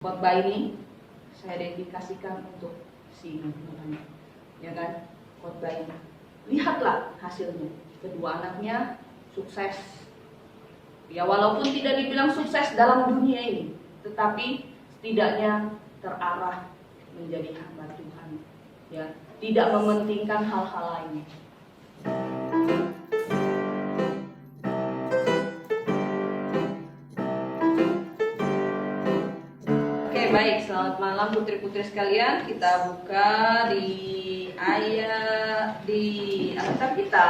Khotbah ini saya dedikasikan untuk si namanya, ya kan? Khotbah ini, lihatlah hasilnya. Kedua anaknya sukses. Ya walaupun tidak dibilang sukses dalam dunia ini, tetapi setidaknya terarah menjadi hamba Tuhan. Ya, tidak mementingkan hal-hal lainnya. Baik, selamat malam putri-putri sekalian. Kita buka di ayat di Alkitab kita.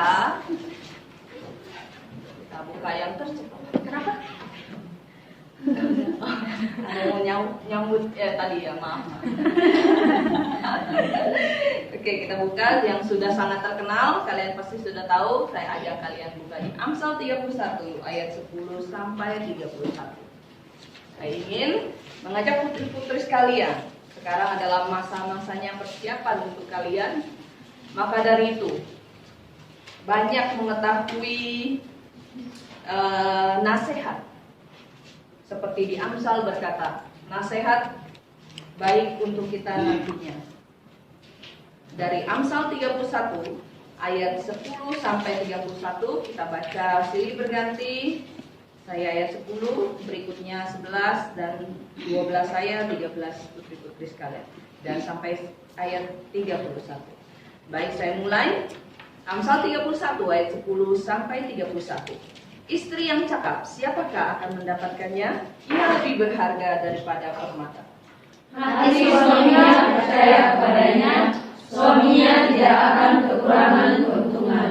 Kita buka yang tercepat. Kenapa? Ada mau nyambut tadi ya, maaf. Oke, kita buka yang sudah sangat terkenal. Kalian pasti sudah tahu. Saya ajak kalian buka di Amsal 31 ayat 10 sampai 31. Saya ingin mengajak putri-putri sekalian. Sekarang adalah masa-masanya persiapan untuk kalian. Maka dari itu, banyak mengetahui nasihat. Seperti di Amsal berkata, nasihat baik untuk kita nantinya. Dari Amsal 31 ayat 10 sampai 31 kita baca silih berganti. Saya ayat 10, berikutnya 11 dan 12 saya 13 putri-putri sekalian. Dan sampai ayat 31. Baik, saya mulai. Amsal 31 ayat 10 sampai 31. Istri yang cakap, siapakah akan mendapatkannya? Ia lebih berharga daripada permata. Hati suaminya percaya kepadanya, suaminya tidak akan kekurangan keuntungan.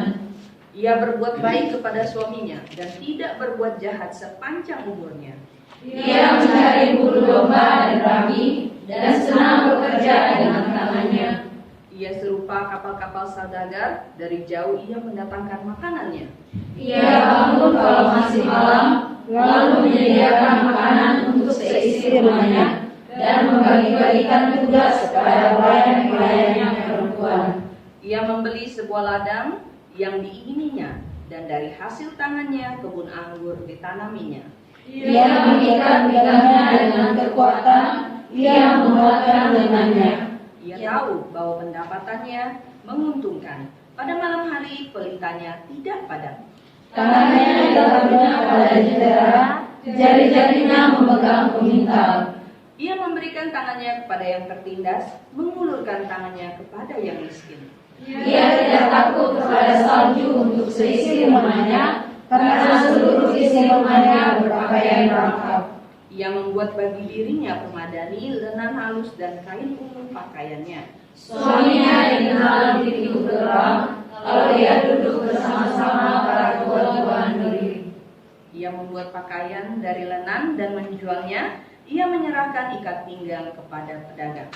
Ia berbuat baik kepada suaminya dan tidak berbuat jahat sepanjang umurnya. Ia mencari bulu domba dan babi dan senang bekerja dengan tangannya. Ia serupa kapal-kapal saudagar, dari jauh ia mendatangkan makanannya. Ia bangun kalau masih malam, lalu menyediakan makanan untuk seisi rumahnya dan membagi-bagikan tugas kepada pelayan-pelayannya perempuan. Ia membeli sebuah ladang yang diingininya, dan dari hasil tangannya kebun anggur ditanaminya. Ia mengikat pinggangnya dengan kekuatan, ia menguatkan lengannya. Ia tahu bahwa pendapatannya menguntungkan. Pada malam hari pelitanya tidak padam. Tangannya dilakukannya pada jendela, jari-jarinya memegang pemintal. Ia memberikan tangannya kepada yang tertindas, mengulurkan tangannya kepada yang miskin. Ia tidak takut kepada salju untuk seisi rumahnya, karena seluruh isi rumahnya berpakaian rangkap. Ia membuat bagi dirinya permadani, lenan halus dan kain ungu pakaiannya. Suaminya dikenal di pintu gerbang, lalu ia duduk bersama-sama para tuan-tuan negeri. Ia membuat pakaian dari lenan dan menjualnya. Ia menyerahkan ikat pinggang kepada pedagang.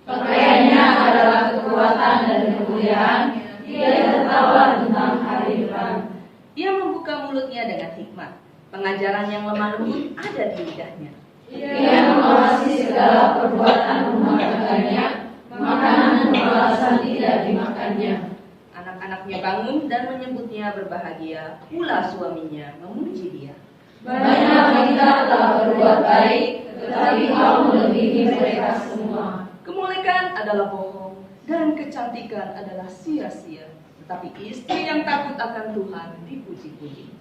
Pakaiannya adalah kekuatan dan kemuliaan. Ia tertawa tentang hari depan. Ia membuka mulutnya dengan hikmat. Pengajaran yang lemah lembut ada di lidahnya. Ia mengawasi segala perbuatan rumah tangganya. Makanan pembalasan tidak dimakannya. Anak-anaknya bangun dan menyebutnya berbahagia. Pula suaminya memuji dia. Banyak kita telah berbuat baik, tetapi kau melebihi mereka semua. Kemuliaan adalah bohong dan kecantikan adalah sia-sia. Tetapi istri yang takut akan Tuhan dipuji-puji.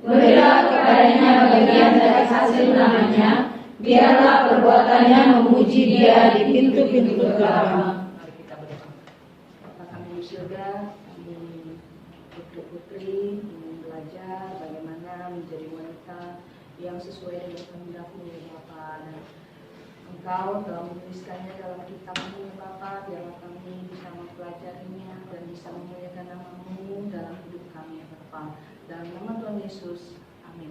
Berilah kepadanya bagian dari hasil namanya, biarlah perbuatannya memuji dia di pintu-pintu gerbang. Mari kita berdoa. Bapa kami di surga, kami putri-putri ingin belajar bagaimana menjadi wanita yang sesuai dengan kehendak-Mu ya Bapa. Dan Engkau telah menuliskannya dalam kitab-Mu ya Bapa, biarlah kami bisa mempelajarinya dan bisa memuliakan nama-Mu dalam hidup kami ya Bapa. Dalam nama Tuhan Yesus, amin.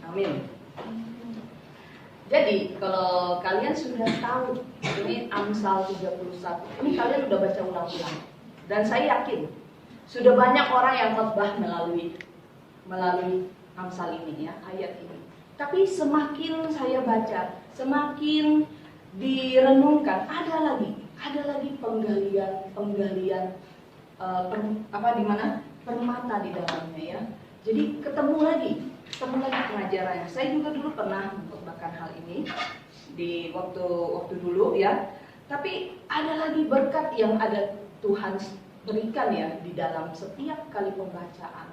Amin. Jadi kalau kalian sudah tahu ini Amsal 31, ini kalian sudah baca ulang-ulang. Dan saya yakin sudah banyak orang yang khotbah melalui Amsal ini ya, ayat ini. Tapi semakin saya baca, semakin direnungkan, ada lagi penggalian di mana permata di dalamnya ya. Jadi ketemu lagi pengajarannya. Saya juga dulu pernah mengkhotbahkan hal ini di waktu dulu ya. Tapi ada lagi berkat yang ada Tuhan berikan ya di dalam setiap kali pembacaan.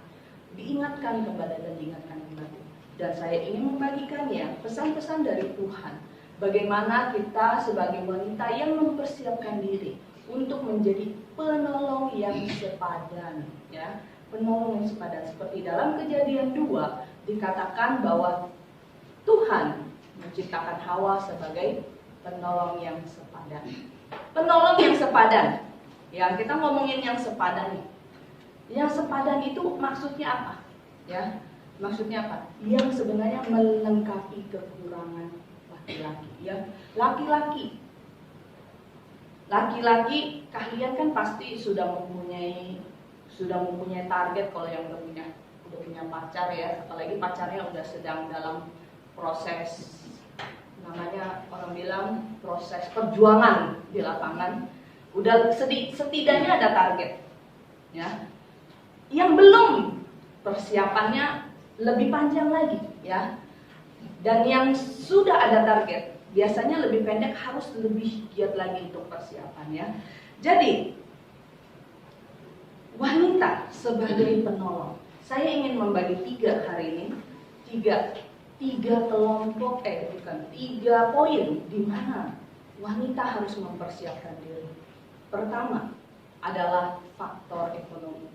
Diingatkan kembali dan diingatkan kembali. Dan saya ingin membagikannya pesan-pesan dari Tuhan. Bagaimana kita sebagai wanita yang mempersiapkan diri untuk menjadi penolong yang sepadan, ya, penolong yang sepadan. Seperti dalam Kejadian 2 dikatakan bahwa Tuhan menciptakan Hawa sebagai penolong yang sepadan. Penolong yang sepadan. Ya, kita ngomongin yang sepadan nih. Yang sepadan itu maksudnya apa? Ya, maksudnya apa? Yang sebenarnya melengkapi kekurangan laki-laki. Ya, laki-laki kalian kan pasti sudah mempunyai target kalau yang udah punya pacar ya, apalagi pacarnya udah sedang dalam proses, namanya orang bilang proses perjuangan di lapangan, udah setidaknya ada target ya. Yang belum, persiapannya lebih panjang lagi ya. Dan yang sudah ada target biasanya lebih pendek, harus lebih giat lagi untuk persiapan ya. Jadi wanita sebagai penolong, saya ingin membagi hari ini tiga kelompok, tiga poin di mana wanita harus mempersiapkan diri. Pertama adalah faktor ekonomi.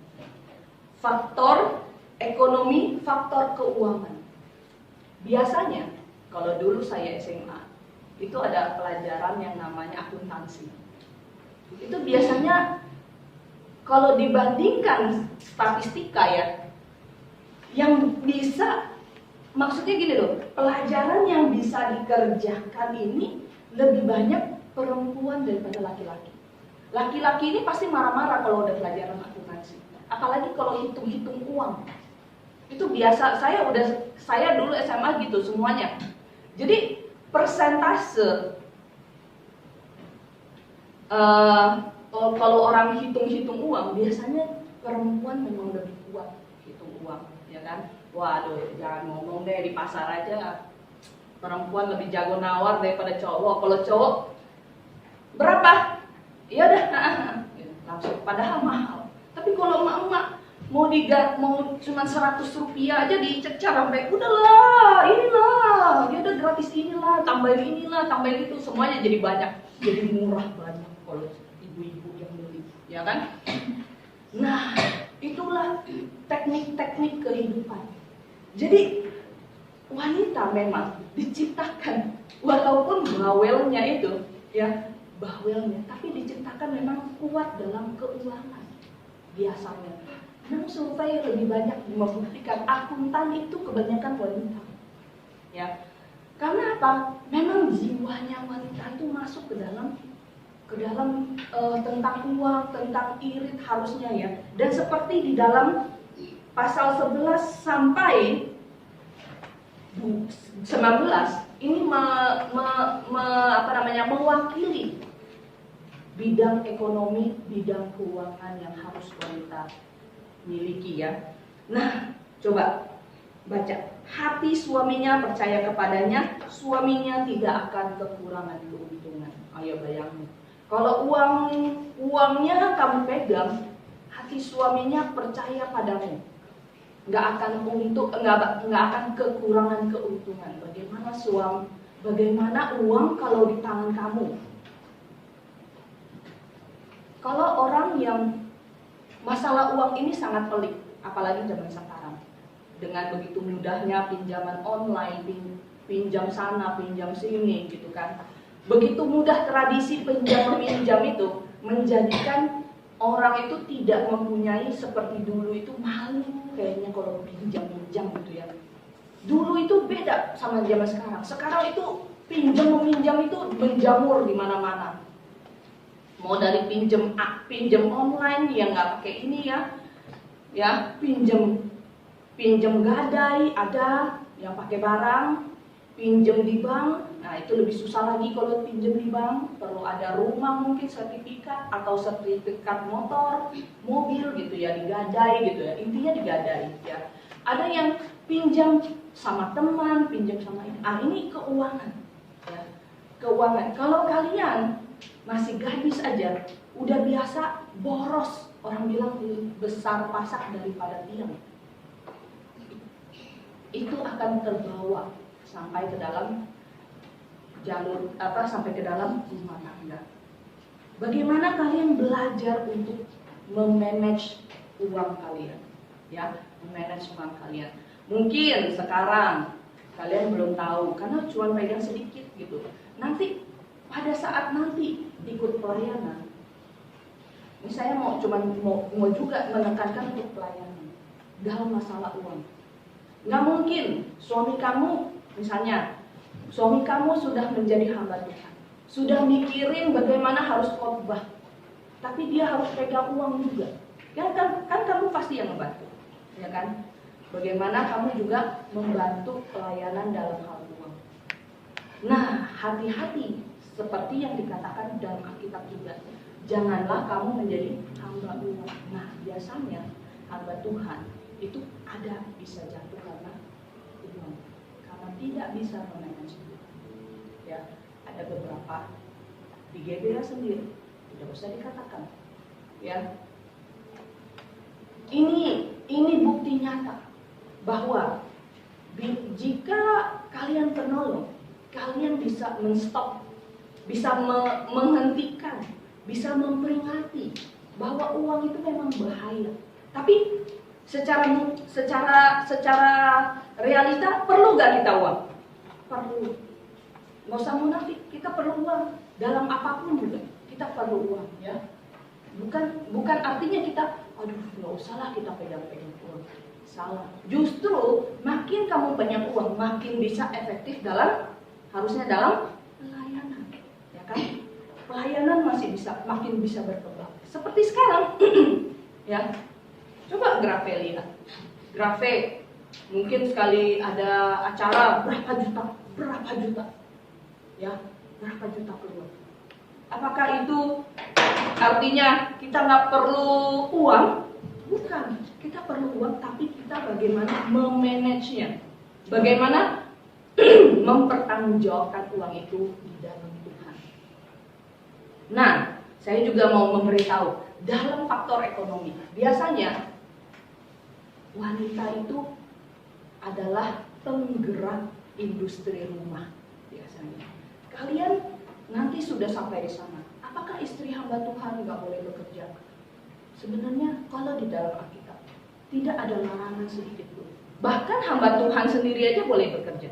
Faktor ekonomi, faktor keuangan. Biasanya kalau dulu saya SMA, itu ada pelajaran yang namanya akuntansi. Itu biasanya kalau dibandingkan statistika ya, yang bisa, maksudnya gini loh, pelajaran yang bisa dikerjakan ini lebih banyak perempuan daripada laki-laki. Laki-laki ini pasti marah-marah kalau udah pelajaran akuntansi. Apalagi kalau hitung-hitung uang. Itu biasa, saya dulu SMA gitu semuanya. Jadi persentase kalau orang hitung-hitung uang, biasanya perempuan memang lebih kuat hitung uang, ya kan? Waduh, jangan ngomong deh, di pasar aja perempuan lebih jago nawar daripada cowok. Kalau cowok berapa? Ya udah, langsung. Padahal mahal. Tapi kalau emak-emak mau cuma 100 rupiah aja dicecar sampai udahlah, inilah, dia udah gratis inilah, tambahin itu, semuanya jadi banyak, jadi murah banyak kalau ibu-ibu yang beli, ya kan? Nah, itulah teknik-teknik kehidupan. Jadi wanita memang diciptakan, walaupun bawelnya itu, ya bawelnya, tapi diciptakan memang kuat dalam keuangan. Biasanya, memang survei lebih banyak membuktikan akuntan itu kebanyakan wanita. Ya, karena apa? Memang jiwanya wanita itu masuk ke dalam tentang uang, tentang irit harusnya ya. Dan seperti di dalam pasal 11 sampai 19 ini mewakili bidang ekonomi, bidang keuangan yang harus wanita miliki ya. Nah, coba baca. Hati suaminya percaya kepadanya, suaminya tidak akan kekurangan keuntungan. Ayo bayangin. Kalau uangnya kamu pegang, hati suaminya percaya padamu, nggak akan kekurangan keuntungan. Bagaimana uang kalau di tangan kamu? Kalau orang yang masalah uang ini sangat pelik, apalagi zaman sekarang. Dengan begitu mudahnya pinjaman online, pinjam sana, pinjam sini gitu kan. Begitu mudah tradisi pinjam-meminjam itu menjadikan orang itu tidak mempunyai seperti dulu itu malu kayaknya kalau pinjam-pinjam gitu ya. Dulu itu beda sama zaman sekarang. Sekarang itu pinjam-meminjam itu menjamur di mana-mana. Mau dari pinjam online yang nggak pakai ini ya pinjam gadai, ada yang pakai barang, pinjam di bank. Nah itu lebih susah lagi kalau pinjam di bank, perlu ada rumah mungkin sertifikat atau sertifikat motor, mobil gitu ya, digadai gitu ya, intinya digadai ya. Ada yang pinjam sama teman, pinjam sama ini. Ini keuangan ya. keuangan. Kalau kalian masih gadis aja, udah biasa boros, orang bilang besar pasak daripada tiang, itu akan terbawa sampai ke dalam jalur sampai ke dalam rumah tangga. Bagaimana kalian belajar untuk memanage uang kalian, ya, memanage uang kalian. Mungkin sekarang kalian belum tahu karena cuma pegang sedikit gitu. Nanti pada saat nanti ikut pelayanan, ini saya mau juga menekankan untuk pelayanan dalam masalah uang. Nggak mungkin suami kamu, misalnya suami kamu sudah menjadi hamba Tuhan, sudah mikirin bagaimana harus khotbah, tapi dia harus pegang uang juga. Kan kamu pasti yang membantu, ya kan? Bagaimana kamu juga membantu pelayanan dalam hal uang. Nah, hati-hati seperti yang dikatakan dalam Alkitab juga. Janganlah kamu menjadi hamba uang. Nah, biasanya hamba Tuhan itu ada bisa jatuh karena uang, karena tidak bisa memanage uang. Ya, ada beberapa di GBA sendiri tidak usah dikatakan. Ya, ini bukti nyata bahwa jika kalian penolong, kalian bisa menstop, bisa menghentikan, bisa memperingati bahwa uang itu memang bahaya. Tapi secara realita perlu gak kita uang? Perlu. Nggak usah munafik, kita perlu uang dalam apapun juga. Kita perlu uang, ya. Bukan artinya kita, aduh nggak usahlah kita pegang-pegang uang. Salah. Justru makin kamu banyak uang, makin bisa efektif harusnya dalam pelayanan, ya kan? Pelayanan makin bisa berkembang. Seperti sekarang, ya. Coba Grafe lihat. Grafe mungkin sekali ada acara berapa juta, ya, berapa juta keluar. Apakah itu artinya kita nggak perlu uang? Bukan, kita perlu uang, tapi kita bagaimana memanagenya, bagaimana mempertanggungjawabkan uang itu di dalam Tuhan. Nah, saya juga mau memberitahu dalam faktor ekonomi. Biasanya wanita itu adalah penggerak industri rumah. Biasanya kalian nanti sudah sampai di sana. Apakah istri hamba Tuhan nggak boleh bekerja? Sebenarnya kalau di dalam Alkitab tidak ada larangan sedikit pun. Bahkan hamba Tuhan sendiri aja boleh bekerja.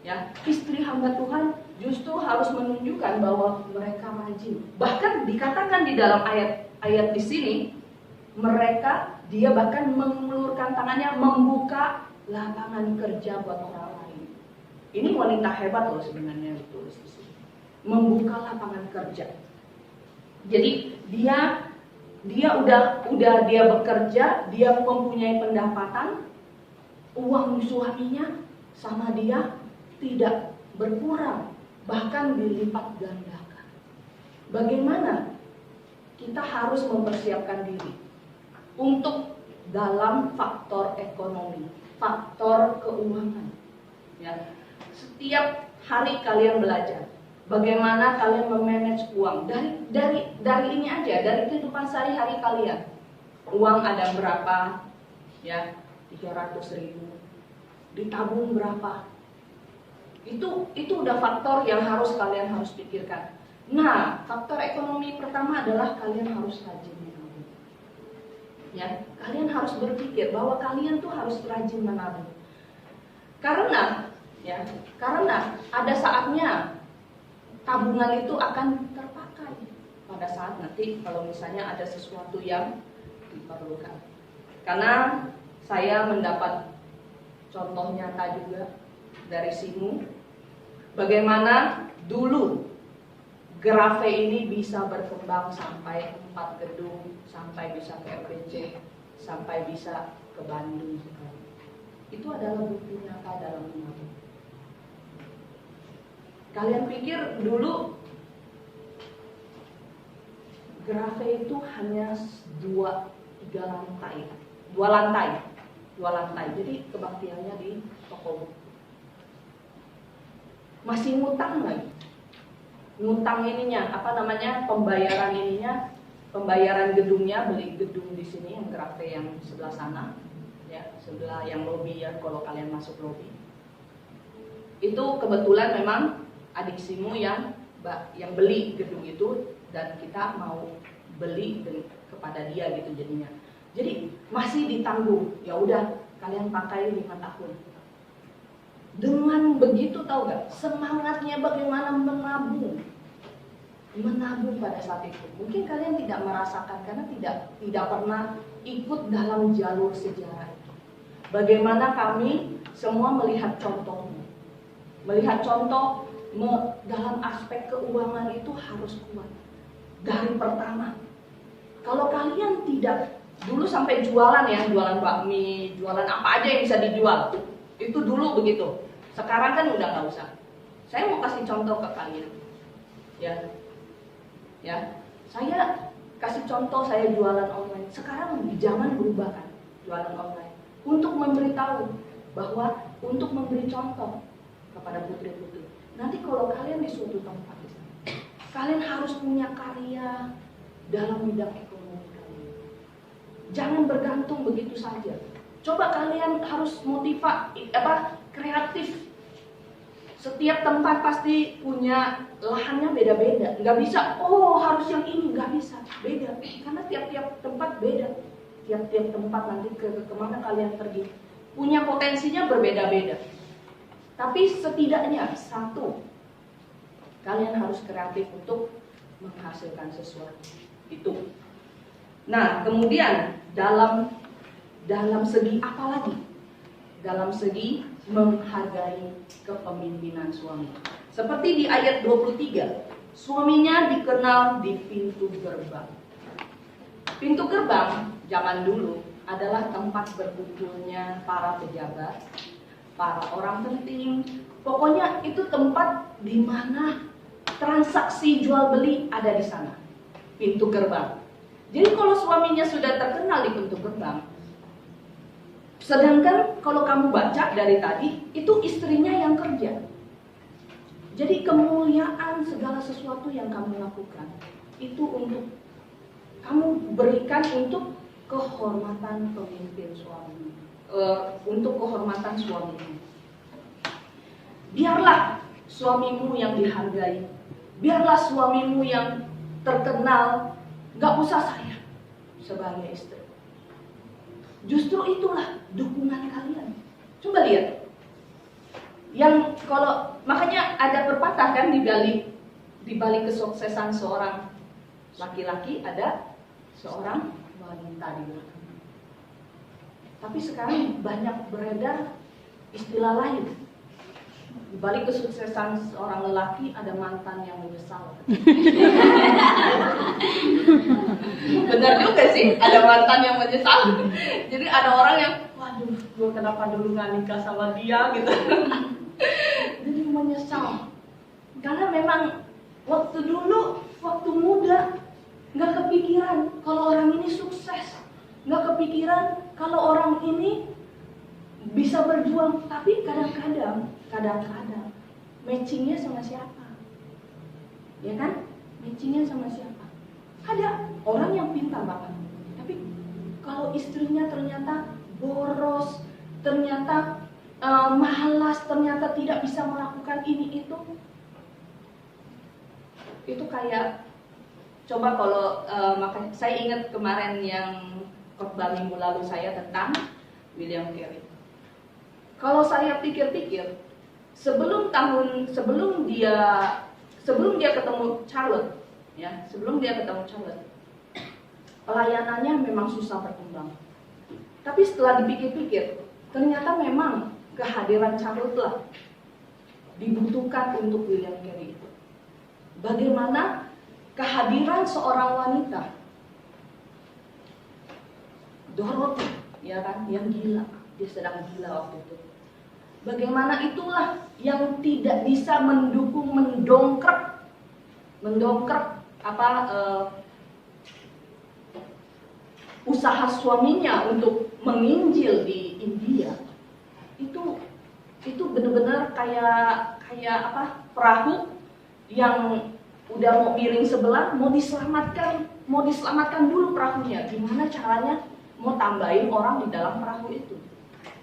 Ya, istri hamba Tuhan justru harus menunjukkan bahwa mereka rajin. Bahkan dikatakan di dalam ayat di sini, dia bahkan mengulurkan tangannya membuka lapangan kerja buat orang lain. Ini wanita hebat loh sebenarnya ditulis di sini. Membuka lapangan kerja. Jadi dia udah dia bekerja, dia mempunyai pendapatan, uang suaminya sama dia tidak berkurang, bahkan dilipat gandakan. Bagaimana kita harus mempersiapkan diri untuk dalam faktor ekonomi, faktor keuangan. Ya, setiap hari kalian belajar bagaimana kalian memanage uang dari ini aja, dari kehidupan sehari-hari kalian. Uang ada berapa? Ya, 300.000. Ditabung berapa? Itu udah faktor yang kalian harus pikirkan. Nah, faktor ekonomi pertama adalah kalian harus rajin menabung. Ya, kalian harus berpikir bahwa kalian tuh harus rajin menabung. Karena ada saatnya tabungan itu akan terpakai pada saat nanti kalau misalnya ada sesuatu yang diperlukan. Karena saya mendapat contoh nyata juga dari Simu, bagaimana dulu Grafe ini bisa berkembang sampai 4 gedung, sampai bisa ke FBC, sampai bisa ke Bandung sekarang. Itu adalah bukti nyata dalam menabung. Kalian pikir dulu Grafe itu hanya 2 lantai. Jadi kebaktiannya di toko. Masih ngutang lagi. ngutang ininya, apa namanya, pembayaran ininya, pembayaran gedungnya, beli gedung di sini yang Grafe yang sebelah sana, ya, sebelah yang lobby ya, kalau kalian masuk lobby. Itu kebetulan memang adik Simu yang beli gedung itu, dan kita mau beli kepada dia gitu jadinya. Jadi masih ditanggung, ya udah kalian pakai 5 tahun. Dengan begitu tahu gak semangatnya bagaimana menabung pada saat itu. Mungkin kalian tidak merasakan karena tidak pernah ikut dalam jalur sejarah itu. Bagaimana kami semua melihat contohnya, melihat contoh dalam aspek keuangan itu harus kuat dari pertama. Kalau kalian tidak dulu sampai jualan ya, jualan bakmi, jualan apa aja yang bisa dijual, itu dulu begitu. Sekarang kan udah nggak usah. Saya mau kasih contoh ke kalian, ya. Saya kasih contoh, saya jualan online. Sekarang zaman berubah kan, jualan online. Untuk memberitahu bahwa untuk memberi contoh kepada putri-putri. Nanti kalau kalian di suatu tempat, kalian harus punya karya dalam bidang ekonomi kalian. Jangan bergantung begitu saja. Coba kalian harus kreatif. Setiap tempat pasti punya lahannya beda-beda. Nggak bisa, harus yang ini, nggak bisa. Beda, karena tiap-tiap tempat beda. Tiap-tiap tempat nanti kemana kalian pergi, punya potensinya berbeda-beda. Tapi setidaknya satu, kalian harus kreatif untuk menghasilkan sesuatu itu. Nah, kemudian dalam segi apa lagi? Dalam segi menghargai kepemimpinan suami. Seperti di ayat 23, suaminya dikenal di pintu gerbang. Pintu gerbang zaman dulu adalah tempat berkumpulnya para pejabat, para orang penting. Pokoknya itu tempat di mana transaksi jual beli ada di sana. Pintu gerbang. Jadi kalau suaminya sudah terkenal di pintu gerbang, sedangkan kalau kamu baca dari tadi, itu istrinya yang kerja. Jadi kemuliaan segala sesuatu yang kamu lakukan, itu untuk kamu berikan untuk kehormatan pemimpin suami, untuk kehormatan suamimu. Biarlah suamimu yang dihargai, biarlah suamimu yang terkenal, gak usah saya sebagai istri. Justru itulah dukungan kalian. Coba lihat, yang kalau makanya ada pepatah kan di balik kesuksesan seorang laki-laki ada seorang wanita di belakang. Tapi sekarang banyak beredar istilah lain. Di balik kesuksesan seorang lelaki ada mantan yang menyesal. Benar juga sih, ada mantan yang menyesal. Jadi ada orang yang, waduh, gue kenapa dulu gak nikah sama dia gitu. Jadi menyesal. Karena memang waktu dulu, waktu muda, gak kepikiran kalau orang ini sukses, gak kepikiran kalau orang ini bisa berjuang. Tapi kadang-kadang matchingnya sama siapa? Ya kan? Matchingnya sama siapa? Ada orang yang pintar banget, tapi kalau istrinya ternyata boros, ternyata malas, ternyata tidak bisa melakukan ini itu kayak, coba kalau makanya saya ingat kemarin yang khotbah minggu lalu saya tentang William Carey. Kalau saya pikir-pikir, sebelum dia ketemu Charlotte, ya, pelayanannya memang susah berkembang. Tapi setelah dipikir-pikir, ternyata memang kehadiran Charlotte lah dibutuhkan untuk William Carey itu. Bagaimana kehadiran seorang wanita, Dorothy, ya kan, yang gila, dia sedang gila waktu itu. Bagaimana itulah yang tidak bisa mendongkrak usaha suaminya untuk menginjil di India. Itu benar-benar kayak perahu yang udah mau miring sebelah, mau diselamatkan dulu perahunya. Gimana caranya mau tambahin orang di dalam perahu itu?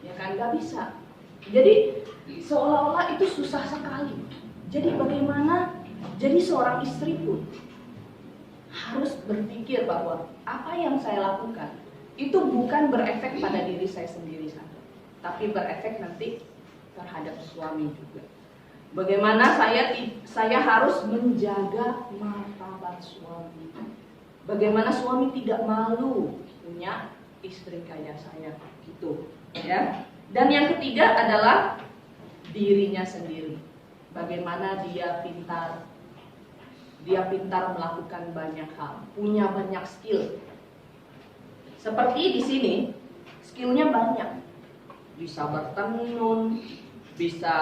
Ya kan, nggak bisa. Jadi seolah-olah itu susah sekali. Jadi bagaimana? Jadi seorang istri pun harus berpikir bahwa apa yang saya lakukan itu bukan berefek pada diri saya sendiri saja, tapi berefek nanti terhadap suami juga. Bagaimana saya harus menjaga martabat suami. Bagaimana suami tidak malu punya istri kayak saya gitu, ya. Dan yang ketiga adalah dirinya sendiri. Bagaimana dia pintar melakukan banyak hal, punya banyak skill. Seperti di sini, skillnya banyak. Bisa bertenun, bisa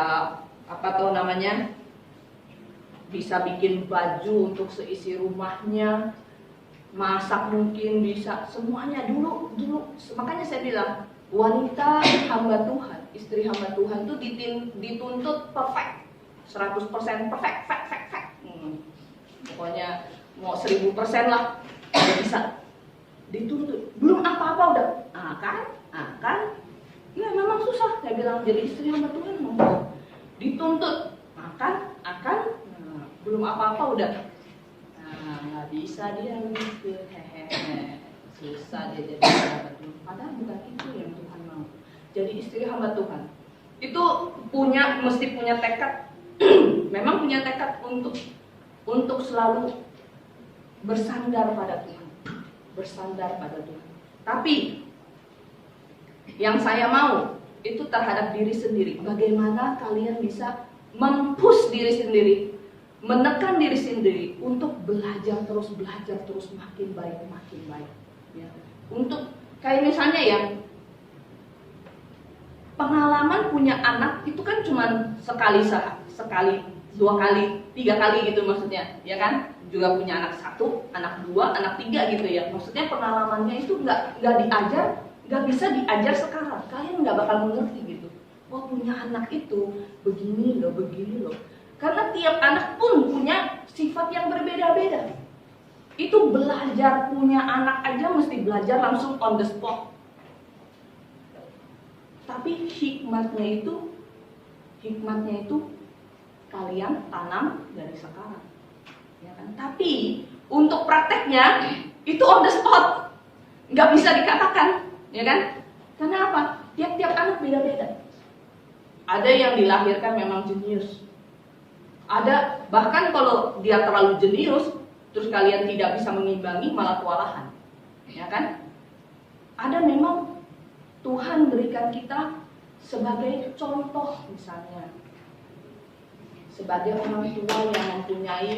bisa bikin baju untuk seisi rumahnya, masak mungkin bisa, semuanya dulu. Makanya saya bilang, wanita hamba Tuhan, istri hamba Tuhan itu dituntut perfect, 100% perfect. Pokoknya mau 1000% lah, udah bisa. Dituntut, belum apa-apa udah, akan. Ya memang susah, saya bilang jadi istri hamba Tuhan memang dituntut, akan, belum apa-apa udah. Nggak bisa dia mikir, susah dia jadi hamba Tuhan. Padahal bukan itu yang Tuhan mau. Jadi istri hamba Tuhan itu mesti punya tekad, memang punya tekad untuk selalu bersandar pada Tuhan, Tapi yang saya mau itu terhadap diri sendiri. Bagaimana kalian bisa mempush diri sendiri, menekan diri sendiri untuk belajar terus makin baik. Ya. Untuk kayak misalnya ya, pengalaman punya anak itu kan cuma sekali, 2 kali, 3 kali gitu maksudnya, ya kan? Juga punya anak 1, anak 2, anak 3 gitu ya. Maksudnya pengalamannya itu nggak diajar, nggak bisa diajar sekarang. Kalian nggak bakal mengerti gitu. Oh, punya anak itu begini loh. Karena tiap anak pun punya sifat yang berbeda-beda. Itu belajar punya anak aja mesti belajar langsung on the spot. Tapi hikmatnya itu kalian tanam dari sekarang, ya kan? Tapi untuk prakteknya itu on the spot, nggak bisa dikatakan, ya kan? Karena apa? Tiap-tiap anak beda-beda. Ada yang dilahirkan memang jenius, ada bahkan kalau dia terlalu jenius, terus kalian tidak bisa mengimbangi malah kewalahan, ya kan? Ada memang Tuhan berikan kita sebagai contoh misalnya. Sebagai orang tua yang mempunyai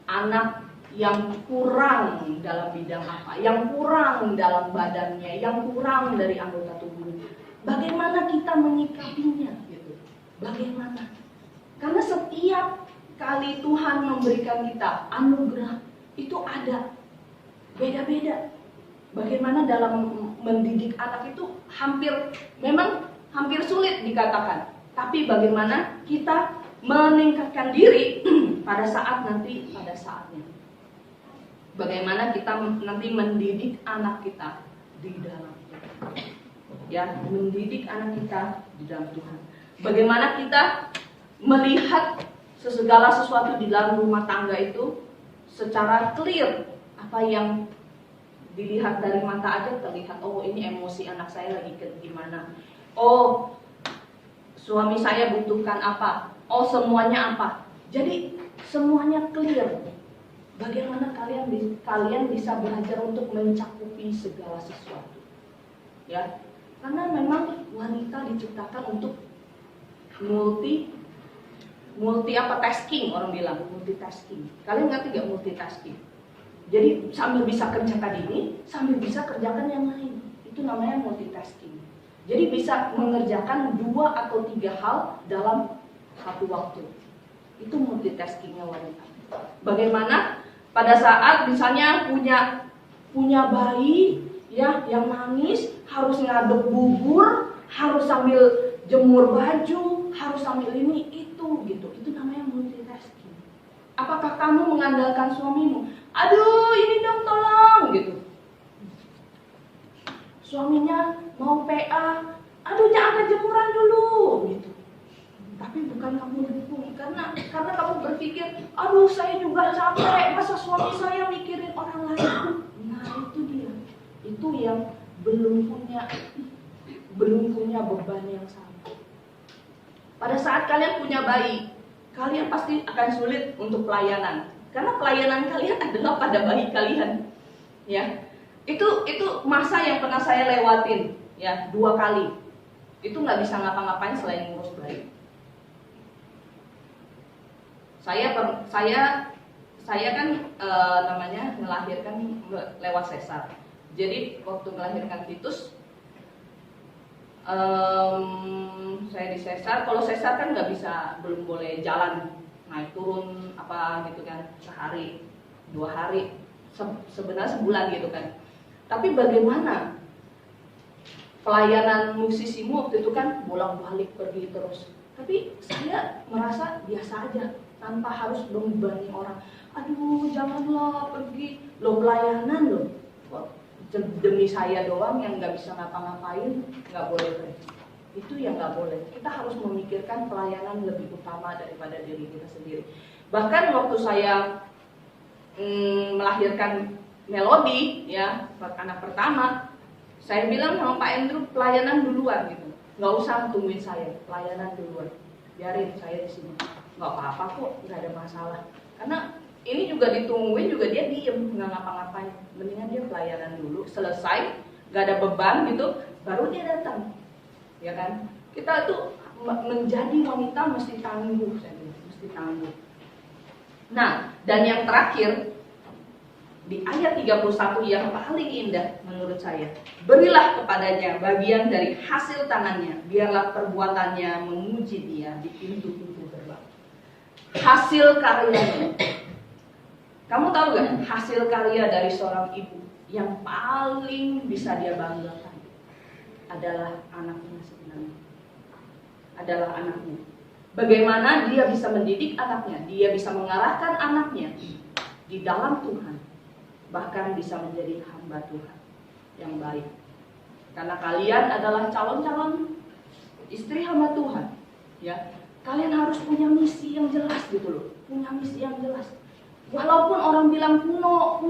anak yang kurang dalam bidang apa, yang kurang dalam badannya, yang kurang dari anggota tubuhnya, bagaimana kita menyikapinya gitu? Bagaimana? Karena setiap kali Tuhan memberikan kita anugerah itu ada beda-beda. Bagaimana dalam mendidik anak itu memang hampir sulit dikatakan. Tapi bagaimana kita meningkatkan diri pada saatnya. Bagaimana kita nanti mendidik anak kita di dalam Tuhan. Ya, mendidik anak kita di dalam Tuhan. Bagaimana kita melihat segala sesuatu di dalam rumah tangga itu secara clear. Apa yang dilihat dari mata aja terlihat, oh ini emosi anak saya lagi gimana. Oh, suami saya butuhkan apa. Oh, semuanya apa. Jadi semuanya clear. Bagaimana kalian bisa belajar untuk mencakupi segala sesuatu. Ya. Karena memang wanita diciptakan untuk tasking, orang bilang multitasking. Kalian ngerti gak multitasking? Jadi sambil bisa kerjakan ini, sambil bisa kerjakan yang lain. Itu namanya multitasking. Jadi bisa mengerjakan 2 atau 3 hal dalam satu waktu. Itu multitaskingnya wanita. Bagaimana pada saat misalnya punya bayi ya yang nangis, harus ngaduk bubur, harus sambil jemur baju, harus sambil ini itu gitu. Itu namanya multitasking. Apakah kamu mengandalkan suamimu? Aduh, ini dong tolong gitu. Suaminya mau PA, aduh jangan kejemuran dulu gitu. Tapi bukan kamu dukung karena kamu berpikir, aduh saya juga capek, masa suami saya mikirin orang lain. Nah itu dia, itu yang belum punya beban yang sama. Pada saat kalian punya bayi, kalian pasti akan sulit untuk pelayanan karena pelayanan kalian adalah pada bayi kalian, ya. Itu masa yang pernah saya lewatin, ya, 2 kali. Itu nggak bisa ngapa-ngapain selain ngurus bayi. Saya kan melahirkan lewat sesar. Jadi waktu melahirkan Titus, saya di sesar. Kalau sesar kan nggak bisa, belum boleh jalan, naik turun apa gitu kan, sehari 2 hari, sebenarnya sebulan gitu kan. Tapi bagaimana pelayanan musisimu waktu itu kan bolak-balik pergi terus. Tapi saya merasa biasa aja, tanpa harus membebani orang. Aduh janganlah pergi, lo pelayanan loh. Demi saya doang yang nggak bisa ngapa-ngapain, nggak boleh pergi. Itu yang nggak boleh. Kita harus memikirkan pelayanan lebih utama daripada diri kita sendiri. Bahkan waktu saya melahirkan Melody, ya, anak pertama, saya bilang sama Pak Andrew, pelayanan duluan gitu, nggak usah tungguin saya, pelayanan duluan, biarin saya di sini, nggak apa-apa kok, nggak ada masalah. Karena ini juga ditungguin juga dia diem, nggak ngapa-ngapain, mendingan dia pelayanan dulu, selesai, nggak ada beban gitu, baru dia datang, ya kan? Kita tuh menjadi wanita mesti tangguh, saya bilang, mesti tangguh. Nah, dan yang terakhir di ayat 31 yang paling indah menurut saya, berilah kepadanya bagian dari hasil tangannya, biarlah perbuatannya memuji dia di pintu-pintu gerbang. Hasil karyanya. Kamu tahu gak, hasil karya dari seorang ibu yang paling bisa dia banggakan adalah anaknya sebenarnya. Adalah anaknya. Bagaimana dia bisa mendidik anaknya, dia bisa mengarahkan anaknya di dalam Tuhan, bahkan bisa menjadi hamba Tuhan yang baik. Karena kalian adalah calon-calon istri hamba Tuhan, ya. Kalian harus punya misi yang jelas gitu loh, punya misi yang jelas. Walaupun orang bilang kuno,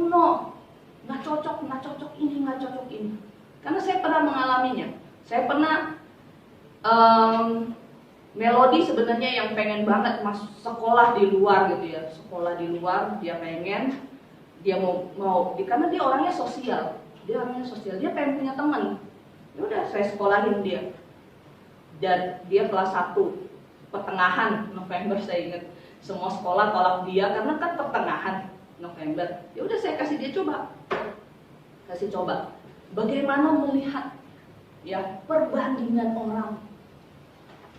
nggak cocok ini, nggak cocok ini. Karena saya pernah mengalaminya. Saya pernah Melody sebenarnya yang pengen banget masuk sekolah di luar gitu ya, sekolah di luar, dia pengen, dia mau karena dia orangnya sosial, dia pengen punya teman. Ya udah, saya sekolahin dia. Dan dia kelas 1 pertengahan November, saya ingat. Semua sekolah tolak dia karena kan pertengahan November. Ya udah, saya kasih dia coba. Bagaimana melihat ya perbandingan orang.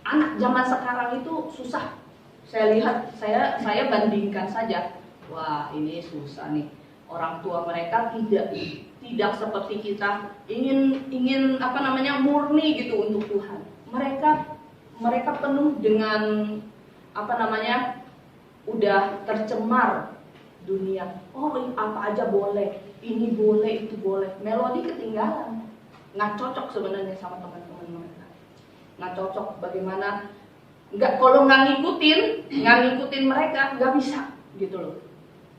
Anak zaman sekarang itu susah. Saya lihat, saya bandingkan saja. Wah, ini susah nih. Orang tua mereka tidak seperti kita ingin murni gitu untuk Tuhan. Mereka penuh dengan udah tercemar dunia. Oh, apa aja boleh, ini boleh, itu boleh. Melody ketinggalan, nggak cocok sebenarnya sama teman-teman mereka. Nggak cocok. Bagaimana? Kalau nggak ngikutin mereka, nggak bisa gitu loh.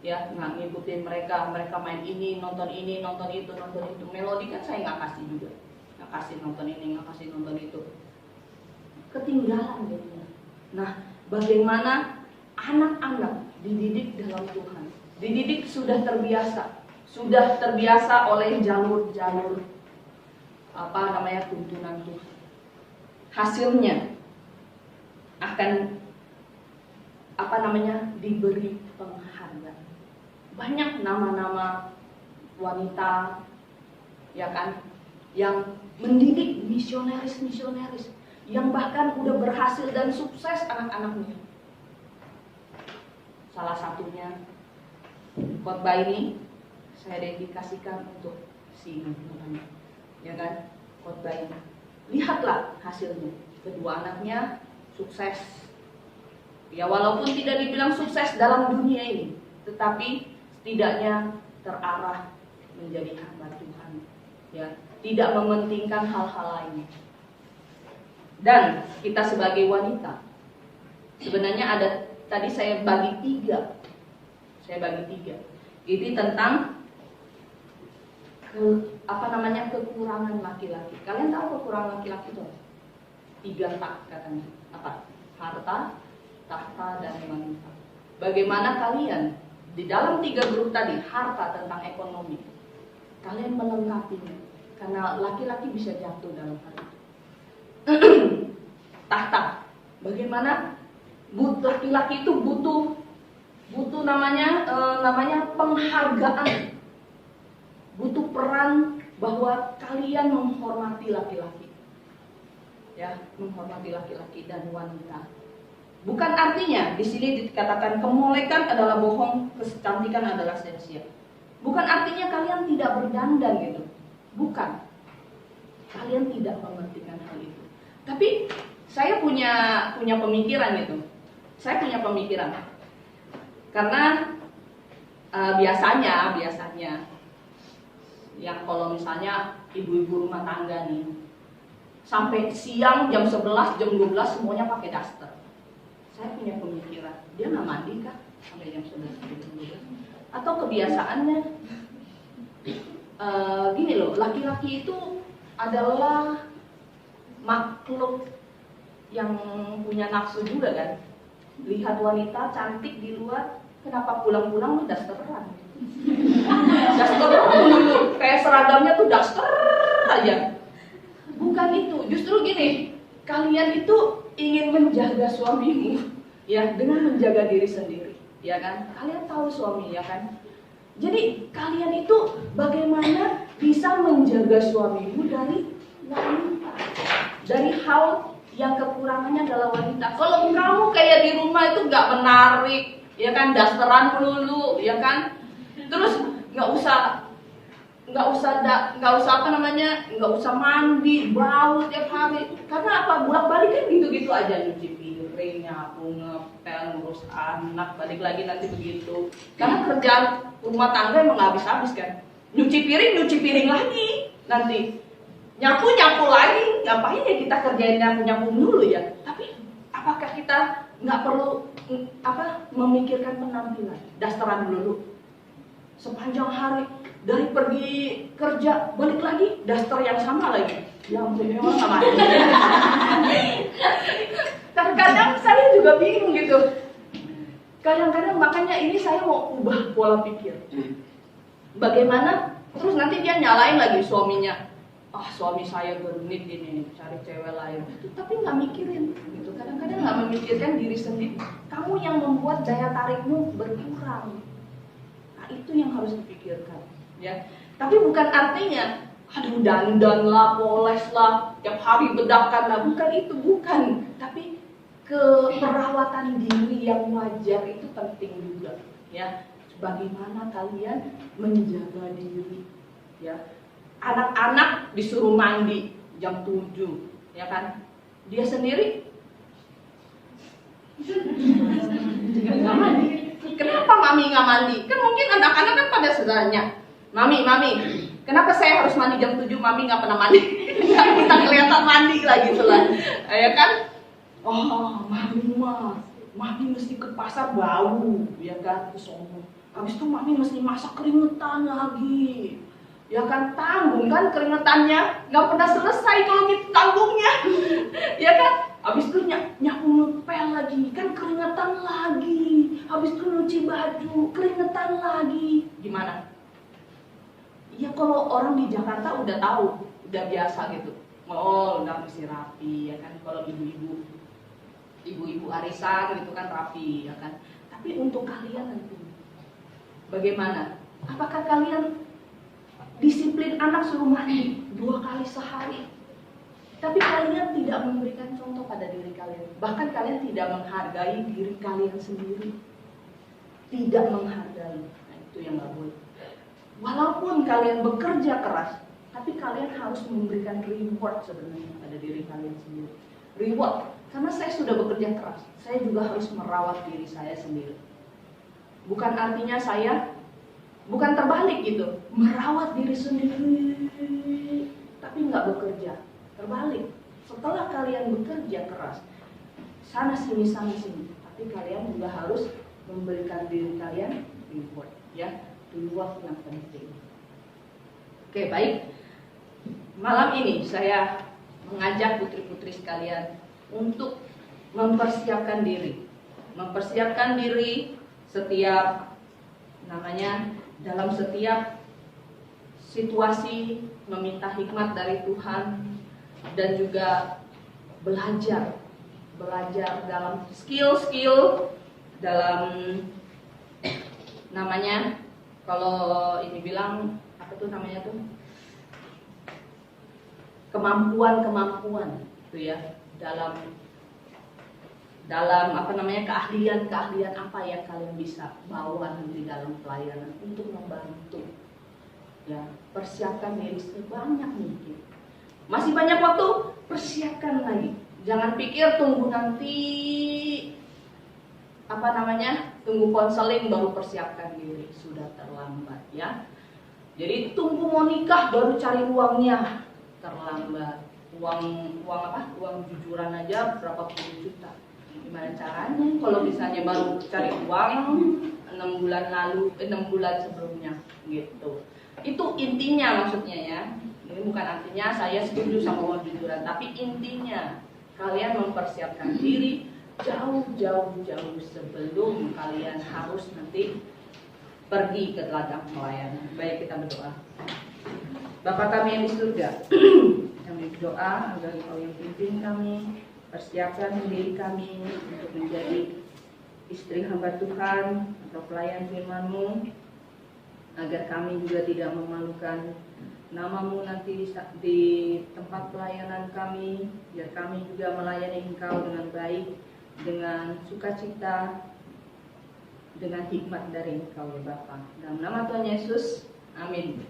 Ya, nggak ngikutin mereka main ini, nonton itu. Melody kan saya nggak kasih juga, nggak kasih nonton ini, nggak kasih nonton itu. Ketinggalan gitu. Nah, bagaimana anak-anak dididik dalam Tuhan, dididik sudah terbiasa oleh jalur-jalur tuntunan Tuhan. Hasilnya akan diberi penghargaan. Banyak nama-nama wanita, ya kan, yang mendidik misionaris yang bahkan udah berhasil dan sukses anak-anaknya. Salah satunya khotbah ini saya dedikasikan untuk si namanya, ya kan, khotbah ini. Lihatlah hasilnya, kedua anaknya sukses, Ya, walaupun tidak dibilang sukses dalam dunia ini, tetapi setidaknya terarah menjadi hamba Tuhan. Ya, tidak mementingkan hal-hal lain. Dan kita sebagai wanita, sebenarnya ada, tadi saya bagi tiga. Ini tentang kekurangan laki-laki. Kalian tahu kekurangan laki-laki itu? 3 tak katanya. Apa? Harta, tahta, dan wanita. Bagaimana kalian di dalam 3 grup tadi, harta tentang ekonomi, kalian melengkapinya? Karena laki-laki bisa jatuh dalam hal itu. Tahta, bagaimana laki-laki itu butuh namanya penghargaan, butuh peran bahwa kalian menghormati laki-laki, ya, menghormati laki-laki dan wanita. Bukan artinya di sini dikatakan kemolekan adalah bohong, kecantikan adalah sia-sia. Bukan artinya kalian tidak berdandan gitu, bukan. Kalian tidak mementingkan hal itu. Tapi saya punya pemikiran gitu. Saya punya pemikiran. Karena biasanya yang kalau misalnya ibu-ibu rumah tangga nih, sampai siang jam 11, jam 12 semuanya pakai daster. Saya punya pemikiran, dia nggak mandi kah sampai jam 11, jam 12? Atau kebiasaannya gini loh, laki-laki itu adalah makhluk yang punya nafsu juga kan. Lihat wanita cantik di luar, kenapa pulang-pulang lu dasteran? Dasteran dulu, kayak seragamnya tuh daster aja. Bukan itu, justru gini, kalian itu ingin menjaga suamimu, ya, dengan menjaga diri sendiri, ya kan? Kalian tahu suami, ya kan? Jadi kalian itu bagaimana bisa menjaga suamimu dari wanita, dari hal yang kekurangannya adalah wanita. Kalau kamu kayak di rumah itu nggak menarik, ya kan, dasteran melulu, ya kan, terus nggak usah mandi, bau tiap hari. Karena apa? Bolak-balik kan gitu-gitu aja, nyuci piring, nyapu, ngepel, ngurus anak, balik lagi nanti begitu. Karena kerjaan rumah tangga emang nggak habis-habis kan. Nyuci piring lagi, nanti nyapu lagi. Ngapain ya kita kerjain nyapu dulu ya? Tapi apakah kita nggak perlu memikirkan penampilan, dasteran dulu sepanjang hari, dari pergi kerja balik lagi daster yang sama lagi. Ya ampun, memang sama. Kadang-kadang saya juga bingung gitu. Kadang-kadang makanya ini saya mau ubah pola pikir. Bagaimana? Terus nanti dia nyalain lagi suaminya. Suami saya genit ini, cari cewek lain. Tapi nggak mikirin gitu. Kadang-kadang nggak memikirkan diri sendiri. Kamu yang membuat daya tarikmu berkurang. Nah, itu yang harus dipikirkan, ya. Tapi bukan artinya aduh dandan lah, poles lah, tiap hari bedakan lah, bukan itu, bukan. Tapi keperawatan diri yang wajar itu penting juga, ya. Bagaimana kalian menjaga diri, ya. Anak-anak disuruh mandi jam 7, ya kan? Dia sendiri nggak mandi. Kenapa mami nggak mandi? Kan mungkin anak-anak kan pada saudaranya, mami, kenapa saya harus mandi jam 7, mami nggak pernah mandi? Kita kelihatan mandi lah gitu lah, ya kan? Mami mesti ke pasar bau, ya kan? Kesono. Habis itu mami mesti masak keringetan lagi. Ya kan, tanggung kan keringetannya, nggak pernah selesai kalau gitu tanggungnya, ya kan? Habis itu nyapu ngepel lagi, kan keringetan lagi. Habis itu nyuci baju, keringetan lagi. Gimana? Ya kalau orang di Jakarta udah tahu, udah biasa gitu. Udah mesti rapi, ya kan? Kalau ibu-ibu arisan gitu kan rapi, ya kan? Tapi untuk kalian nanti, bagaimana? Apakah kalian disiplin anak suruh mandi 2 kali sehari, tapi kalian tidak memberikan contoh pada diri kalian? Bahkan kalian tidak menghargai diri kalian sendiri. Tidak menghargai. Nah, itu yang gak boleh. Walaupun kalian bekerja keras, tapi kalian harus memberikan reward sebenarnya pada diri kalian sendiri. Reward Karena saya sudah bekerja keras, saya juga harus merawat diri saya sendiri. Bukan artinya saya, bukan terbalik gitu, merawat diri sendiri, tapi nggak bekerja. Terbalik, setelah kalian bekerja keras, sana sini, tapi kalian juga harus memberikan diri kalian reward, ya, reward yang penting. Oke, baik. Malam ini saya mengajak putri-putri sekalian untuk mempersiapkan diri setiap dalam setiap situasi meminta hikmat dari Tuhan dan juga belajar dalam skill dalam kalau ini bilang apa tuh namanya tuh, kemampuan itu ya, dalam keahlian apa yang kalian bisa bawa nanti dalam pelayanan untuk membantu, ya. Persiapkan diri sebanyak mungkin. Masih banyak waktu, persiapkan lagi. Jangan pikir tunggu nanti tunggu konseling baru persiapkan diri, sudah terlambat, ya. Jadi tunggu mau nikah baru cari uangnya, terlambat. Uang jujuran aja berapa puluh juta. Gimana caranya kalau misalnya baru cari uang 6 bulan sebelumnya gitu. Itu intinya maksudnya, ya. Ini bukan artinya saya setuju sama uang jujuran, tapi intinya kalian mempersiapkan diri jauh sebelum kalian harus nanti pergi ke ladang pelayanan. Baik, kita berdoa. Bapa kami yang di surga, kami berdoa agar Engkau yang pimpin kami, persiapkan diri kami untuk menjadi istri hamba Tuhan atau pelayan firman-Mu, agar kami juga tidak memalukan nama-Mu nanti di tempat pelayanan kami, biar kami juga melayani Engkau dengan baik, dengan sukacita, dengan hikmat dari Engkau, ya Bapa. Dalam nama Tuhan Yesus, amin.